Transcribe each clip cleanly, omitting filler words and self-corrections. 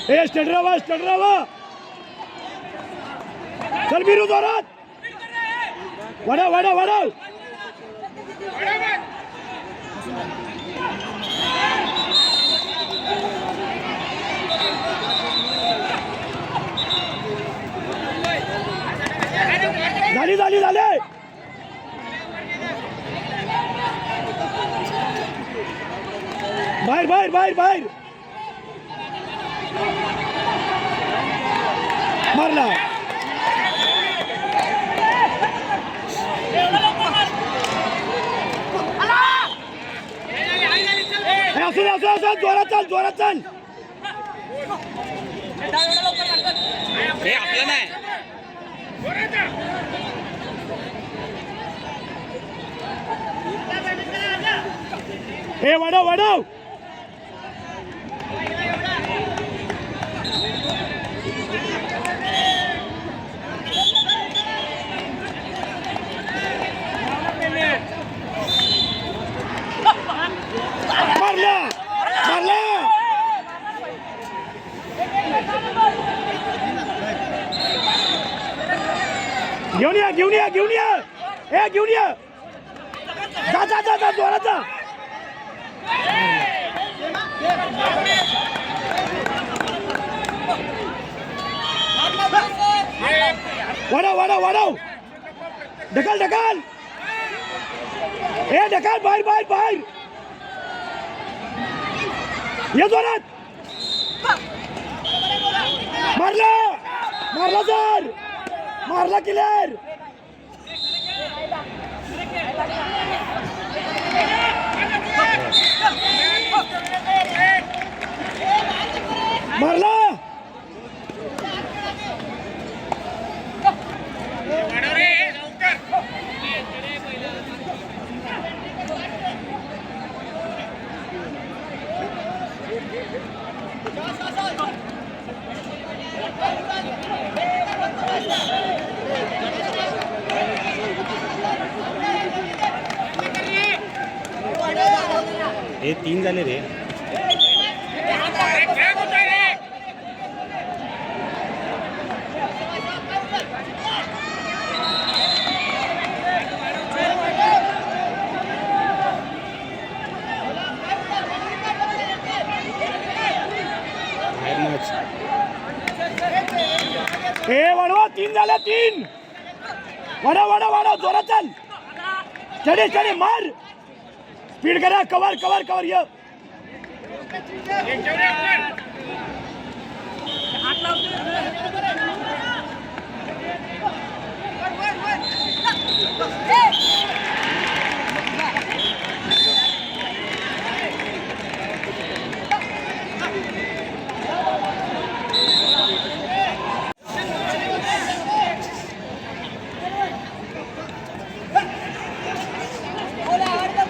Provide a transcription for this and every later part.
ए state राहा चल बिरू जोरात वाढव झाली बाहेर मारला असं जोरात चल हे आपलं नाही हे वाढव मारला घेऊन या जा जोरात जा वाढव ढकल ए ढकल बाहेर ये जोरात मारला जर मारला क्लिअर मारला हे 3 झाले रे वाढवा 3 झाले 3 वाढव जोरात चल चढे मार स्पीड करा कवर ये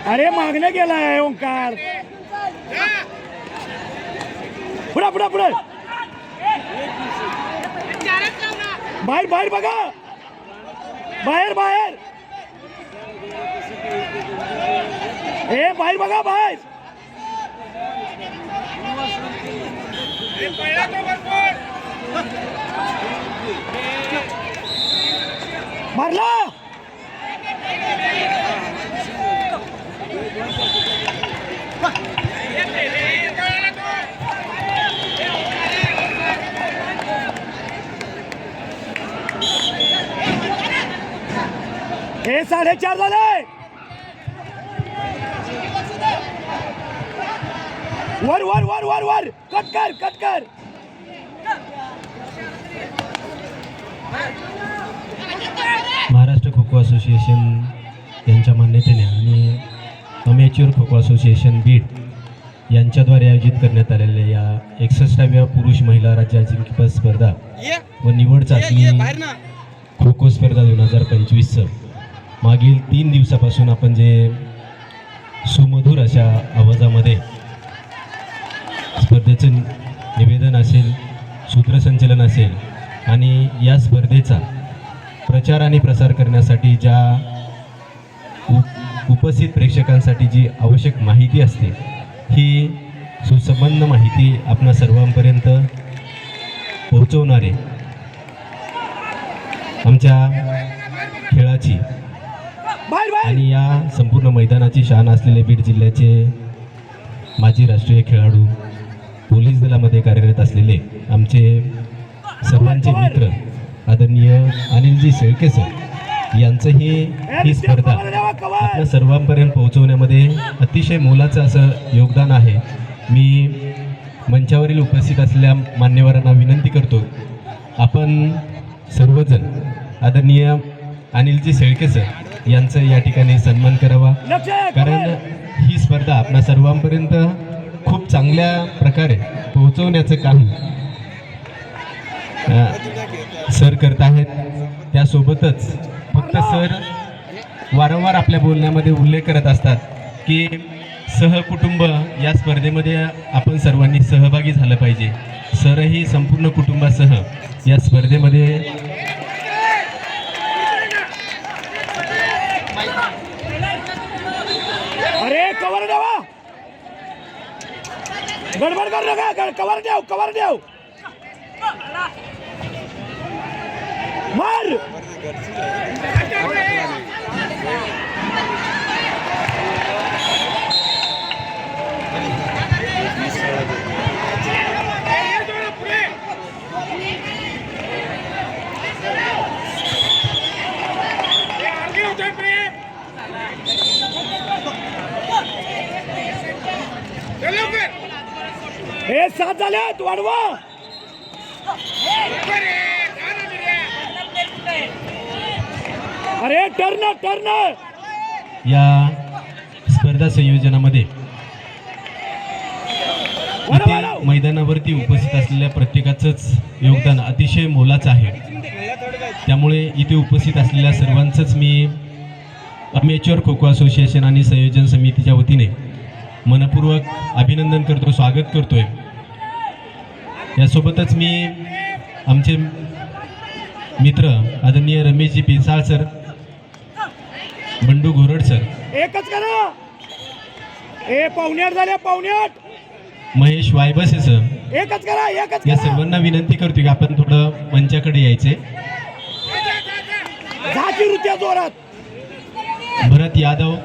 अरे मागणे गेलाय ओंकार पुढे बाहेर बघा बाहेर ए बाहेर बघा बाहेर मारला हे 4.5 झाले वर कट कर महाराष्ट्र खो खो असोसिएशन यांच्या मान्यतेने आणि अमेच्युअर खो खो असोसिएशन बीड यांच्याद्वारे आयोजित करण्यात आलेल्या या 61व्या पुरुष महिला राज्य अजिंक्यपद स्पर्धा व निवड चाचणी खो खो स्पर्धा 2025 मागील 3 दिवसापासून आपण जे सुमधुर अशा आवाजामध्ये स्पर्धेचं निवेदन असेल, सूत्रसंचलन असेल आणि या स्पर्धेचा प्रचार आणि प्रसार करण्यासाठी ज्या उपस्थित प्रेक्षकांसाठी जी आवश्यक माहिती असते ही सुसंबंध माहिती आपणा सर्वांपर्यंत पोहोचवणारे आमच्या खेळाची बाहेर बाहेर आणि या संपूर्ण मैदानाची शान असलेले बीड जिल्ह्याचे माजी राष्ट्रीय खेळाडू, पोलीस दलामध्ये कार्यरत असलेले आमचे सर्वांचे मित्र आदरणीय अनिलजी शेळके सर यांचंही ही स्पर्धा आपल्या सर्वांपर्यंत पोहोचवण्यामध्ये अतिशय मोलाचं असं योगदान आहे. मी मंचावरील उपस्थित असलेल्या मान्यवरांना विनंती करतो, आपण सर्वजण आदरणीय अनिलजी शेळके सर यांचं या ठिकाणी सन्मान करावा, लक्ष कारण ही स्पर्धा आपल्या सर्वांपर्यंत खूप चांगल्या प्रकारे पोहोचवण्याचं काम सर करत आहेत. त्यासोबतच फक्त सर वारंवार आपल्या बोलण्यामध्ये उल्लेख करत असतात की सहकुटुंब या स्पर्धेमध्ये आपण सर्वांनी सहभागी झालं पाहिजे. सरही संपूर्ण कुटुंबासह या स्पर्धेमध्ये अरे कवर द्यावा, गडबड करू नका, कवर द्याव, कवर द्याव, मार. हे 7 झालेत, वाढवा. अरे टर्न टर्न. या स्पर्धा संयोजनामध्ये इथे मैदानावरती उपस्थित असलेल्या प्रत्येकाचंच योगदान अतिशय मोलाचं आहे. त्यामुळे इथे उपस्थित असलेल्या सर्वांचंच मी अमेच्युअर खो खो असोसिएशन आणि संयोजन समितीच्या वतीने मनपूर्वक अभिनंदन करतो, स्वागत करतोय. यासोबतच मी आमचे मित्र आदरणीय रमेशजी पिसाळ सर, बंडू घोरड सर, एकच करा. हे 7:45 झाले, 7:45. महेश वायबसे सर, एकच करा, एकच या करा. सर्वांना विनंती करतो की आपण थोडं मंचाकडे यायचे. झाची रुत्या जोरात. भरत यादव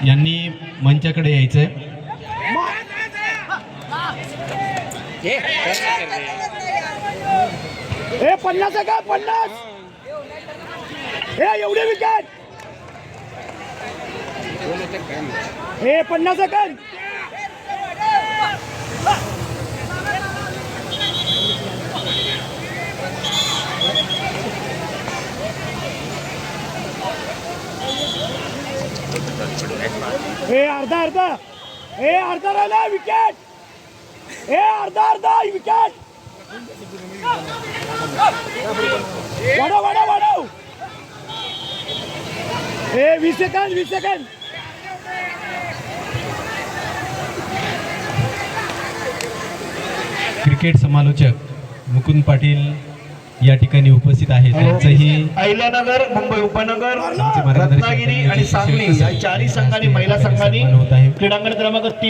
यांनी मंचाकडे यायचंय. हे 50 आहे का, 50. हे एवढे विकेट. हे 50 सेकंद. हे अर्धा हे अर्धा राहिला विकेट. हे अर्धा विकेट. वाढव. हे 20 सेकंद. क्रिकेट समालोचक मुकुंद पाटील या ठिकाणी उपस्थित आहेत. त्यांचंही अहिल्यानगर, मुंबई उपनगर, आमचे मार्गदर्शक रत्नागिरी आणि सांगली या चारही संघांनी, महिला संघांनी सन्मान होत आहे. क्रीडांगण क्रमांक 3